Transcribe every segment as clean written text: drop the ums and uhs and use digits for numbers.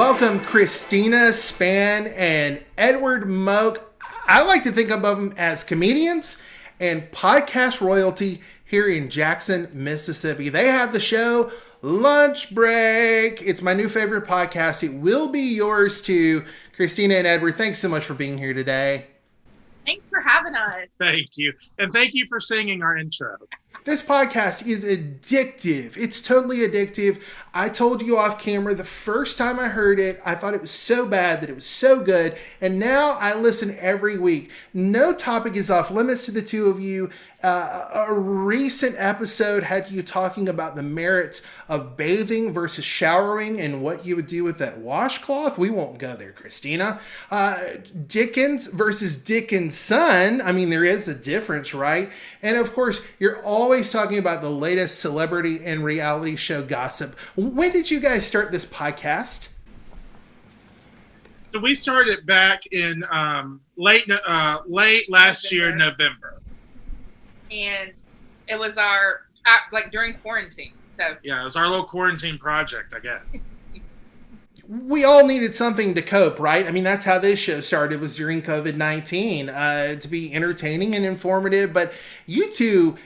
Welcome Christina Spann and Edward Moak. I like to think of them as comedians and podcast royalty here in Jackson, Mississippi. They have the show Lunch Break. It's my new favorite podcast. It will be yours too. Christina and Edward, thanks so much for being here today. Thanks for having us. Thank you. And thank you for singing our intro. This podcast is addictive. It's totally addictive. I told you off camera the first time I heard it, I thought it was so bad that it was so good. And now I listen every week. No topic is off limits to the two of you. A recent episode had you talking about the merits of bathing versus showering and what you would do with that washcloth. We won't go there, Christina. Dickens versus Dickinson. I mean, there is a difference, right? And of course, you're always talking about the latest celebrity and reality show gossip. When did you guys start this podcast? So we started back in late last year, November. And it was our, during quarantine. So yeah, it was our little quarantine project, I guess. We all needed something to cope, right? I mean, that's how this show started, was during COVID-19, to be entertaining and informative. But you two,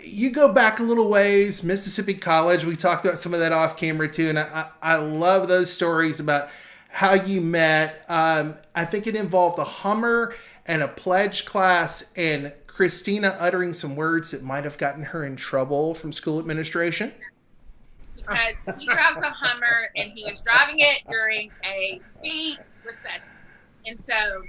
you go back a little ways, Mississippi College. We talked about some of that off camera too. And I love those stories about how you met. I think it involved a Hummer and a pledge class and Christina uttering some words that might have gotten her in trouble from school administration. Because he drives a Hummer and he was driving it during a peak recession. And so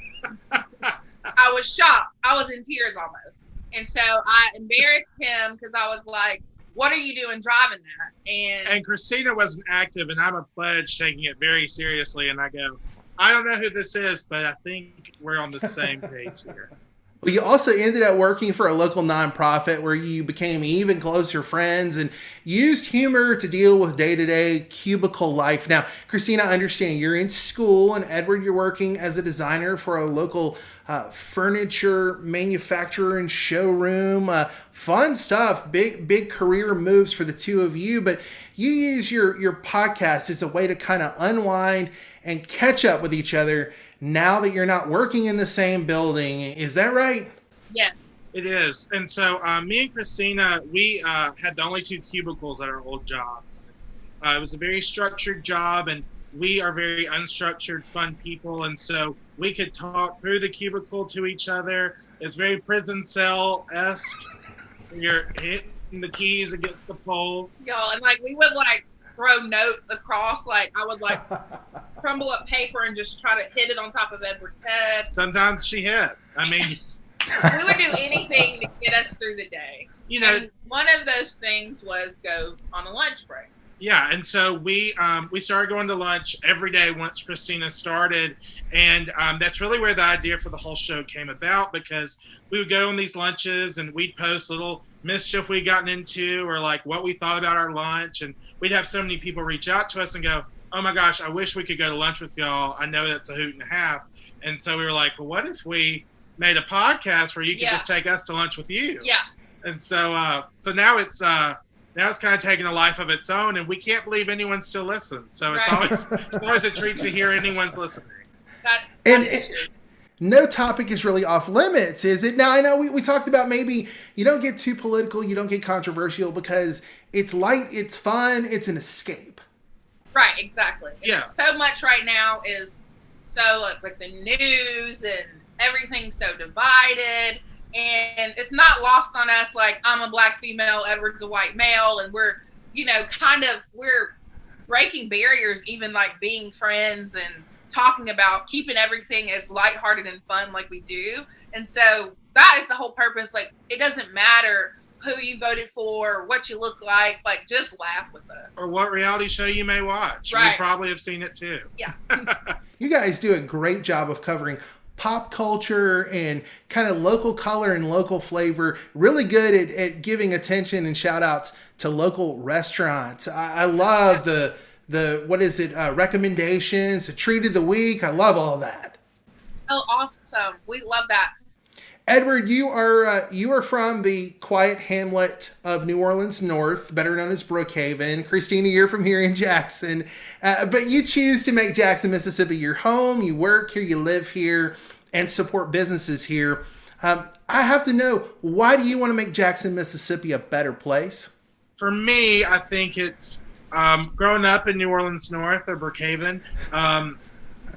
I was shocked. I was in tears almost. And so I embarrassed him because I was like, what are you doing driving that? And Christina wasn't active, and I'm a pledge taking it very seriously. And I go, I don't know who this is, but I think we're on the same page here. Well, you also ended up working for a local nonprofit where you became even closer friends and used humor to deal with day-to-day cubicle life. Now, Christina, I understand you're in school, and Edward, you're working as a designer for a local furniture manufacturer and showroom. Fun stuff, big career moves for the two of you, but you use your podcast as a way to kind of unwind and catch up with each other now that you're not working in the same building. Is that right? Yeah. It is. And so me and Christina, we had the only two cubicles at our old job. It was a very structured job, and we are very unstructured, fun people. And so we could talk through the cubicle to each other. It's very prison cell-esque. You're hitting the keys against the poles. Y'all, and we would throw notes across. I would crumble up paper and just try to hit it on top of Edward's head. Sometimes she hit. I mean, we would do anything to get us through the day. You know, and one of those things was go on a lunch break. Yeah, and so we started going to lunch every day once Christina started, and that's really where the idea for the whole show came about, because we would go on these lunches and we'd post little mischief we'd gotten into or what we thought about our lunch, and we'd have so many people reach out to us and go, oh my gosh, I wish we could go to lunch with y'all. I know that's a hoot and a half. And so we were like, well, what if we made a podcast where you could just take us to lunch with you? Yeah. And so now it's kind of taking a life of its own, and we can't believe anyone still listens. So it's always a treat to hear anyone's listening. No topic is really off limits, is it? Now, I know we talked about maybe you don't get too political, you don't get controversial, because it's light, it's fun, it's an escape. Right, exactly. Yeah. And so much right now is so the news and everything's so divided, and it's not lost on us. I'm a black female, Edward's a white male, and we're we're breaking barriers, even being friends and talking about keeping everything as lighthearted and fun like we do. And so that is the whole purpose. It doesn't matter who you voted for, what you look like, just laugh with us. Or what reality show you may watch. Right. You probably have seen it too. Yeah. You guys do a great job of covering pop culture and kind of local color and local flavor. Really good at giving attention and shout outs to local restaurants. I love the recommendations, the treat of the week. I love all of that. Oh, awesome. We love that. Edward, you are from the quiet hamlet of New Orleans North, better known as Brookhaven. Christina, you're from here in Jackson, but you choose to make Jackson, Mississippi your home. You work here, you live here, and support businesses here. I have to know, why do you want to make Jackson, Mississippi a better place? For me, I think it's growing up in New Orleans North or Brookhaven.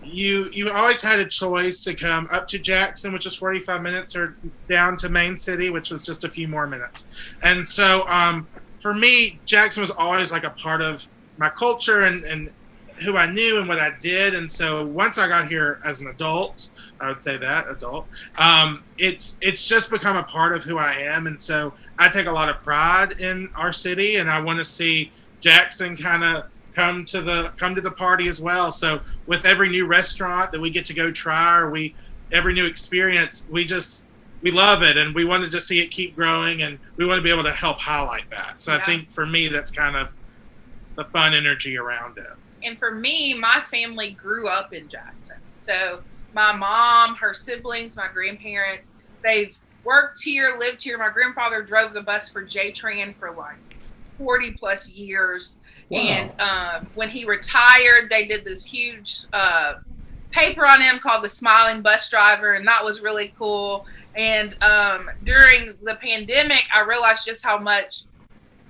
You always had a choice to come up to Jackson, which was 45 minutes, or down to Main City, which was just a few more minutes. And so for me, Jackson was always like a part of my culture and who I knew and what I did. And so once I got here as an adult, I would say that adult, it's just become a part of who I am. And so I take a lot of pride in our city, and I want to see Jackson kind of come to the party as well. So with every new restaurant that we get to go try, or every new experience, we love it, and we want to just see it keep growing, and we want to be able to help highlight that. So yeah. I think for me, that's kind of the fun energy around it. And for me, my family grew up in Jackson. So my mom, her siblings, my grandparents, they've worked here, lived here. My grandfather drove the bus for JTran for like 40 plus years. Wow. And when he retired, they did this huge paper on him called The Smiling Bus Driver, and that was really cool. And during the pandemic, I realized just how much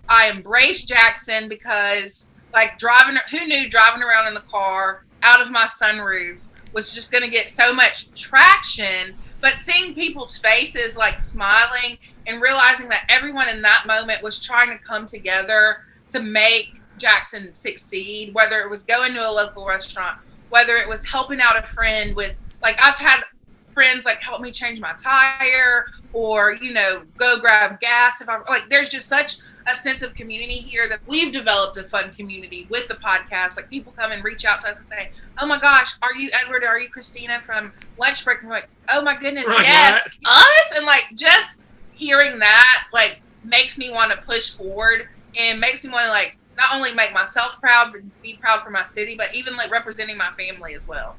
I embraced Jackson, because like who knew driving around in the car out of my sunroof was just going to get so much traction. But seeing people's faces like smiling and realizing that everyone in that moment was trying to come together to make Jackson succeed, whether it was going to a local restaurant, whether it was helping out a friend with, like, I've had friends like help me change my tire, or, you know, go grab gas. There's just such a sense of community here that we've developed a fun community with the podcast. Like, people come and reach out to us and say, oh my gosh, are you Edward? Are you Christina from Lunch Break? And we're like, oh my goodness, right, yes, us. And like, just hearing that like makes me want to push forward, and makes me want to like not only make myself proud, but be proud for my city, but even like representing my family as well.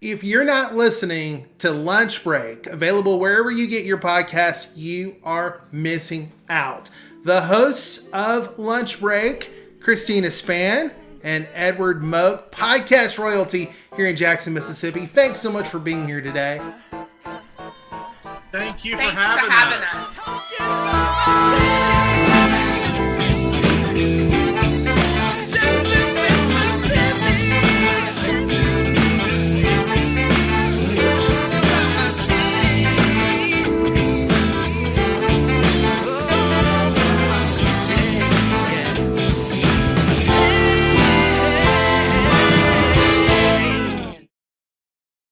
If you're not listening to Lunch Break, available wherever you get your podcasts, you are missing out. The hosts of Lunch Break, Christina Spann and Edward Moak, podcast royalty here in Jackson, Mississippi. Thanks so much for being here today. Thank you for having us.